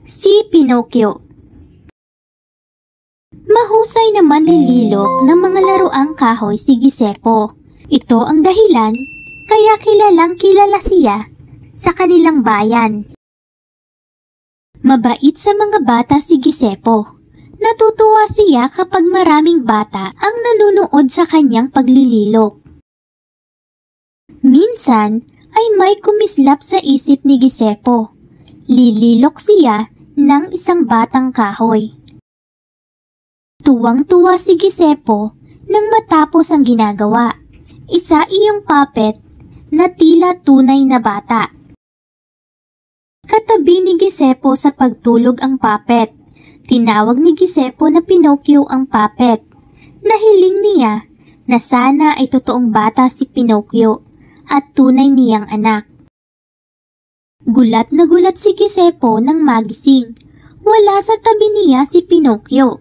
Si Pinocchio. Mahusay na manlililok ng mga laruang kahoy si Giuseppe. Ito ang dahilan kaya kilalang kilala siya sa kanilang bayan. Mabait sa mga bata si Giuseppe. Natutuwa siya kapag maraming bata ang nanunood sa kanyang paglililok. Minsan ay may kumislap sa isip ni Giuseppe. Lililok siya ng isang batang kahoy. Tuwang-tuwa si Giuseppe nang matapos ang ginagawa. Isa iyong puppet na tila tunay na bata. Katabi ni Giuseppe sa pagtulog ang puppet. Tinawag ni Giuseppe na Pinocchio ang puppet. Nahiling niya na sana ay totoong bata si Pinocchio at tunay niyang anak. Gulat na gulat si Giuseppe nang magising. Wala sa tabi niya si Pinocchio.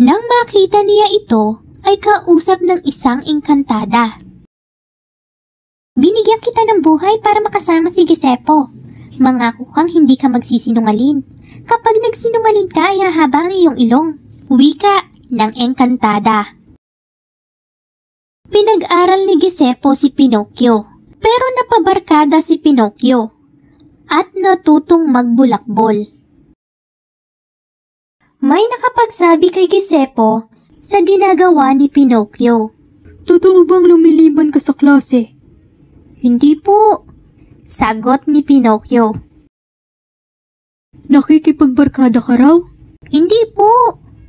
Nang makita niya ito, ay kausap ng isang engkantada. Binigyan kita ng buhay para makasama si Giuseppe. Mangako kang hindi ka magsisinungaling. Kapag nagsinungaling ka, ay hahaba ang iyong ilong. Wika ng engkantada. Pinag-aral ni Giuseppe si Pinocchio, pero napabarkada si Pinocchio at natutong magbulakbol. May nakapagsabi kay Giuseppe sa ginagawa ni Pinocchio. Totoo bang lumiliban ka sa klase? Hindi po, sagot ni Pinocchio. Nakikipagbarkada ka raw? Hindi po.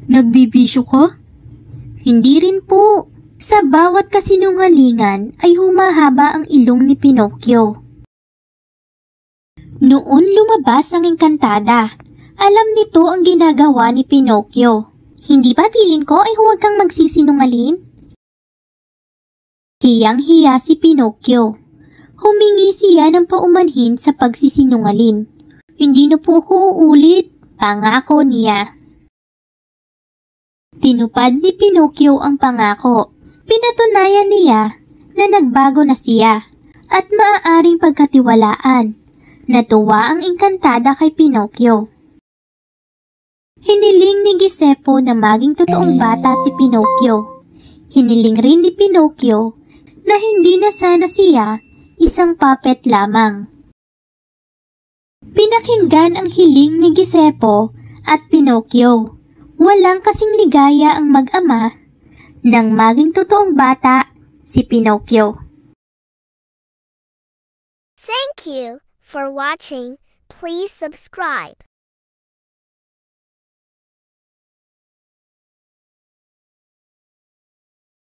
Nagbibisyo ka? Hindi rin po. Sa bawat kasinungalingan ay humahaba ang ilong ni Pinocchio. Noon lumabas ang engkantada. Alam nito ang ginagawa ni Pinocchio. Hindi ba piling ko ay huwag kang magsisinungaling? Hiyang-hiya si Pinocchio. Humingi siya ng paumanhin sa pagsisinungaling. Hindi na po ako uulit, pangako niya. Tinupad ni Pinocchio ang pangako. Pinatunayan niya na nagbago na siya at maaaring pagkatiwalaan. Natuwa ang engkantada kay Pinocchio. Hiniling ni Giuseppe na maging totoong bata si Pinocchio. Hiniling rin ni Pinocchio na hindi na sana siya isang puppet lamang. Pinakinggan ang hiling ni Giuseppe at Pinocchio. Walang kasing ligaya ang mag-ama nang maging totoong bata si Pinocchio. Thank you for watching. Please subscribe.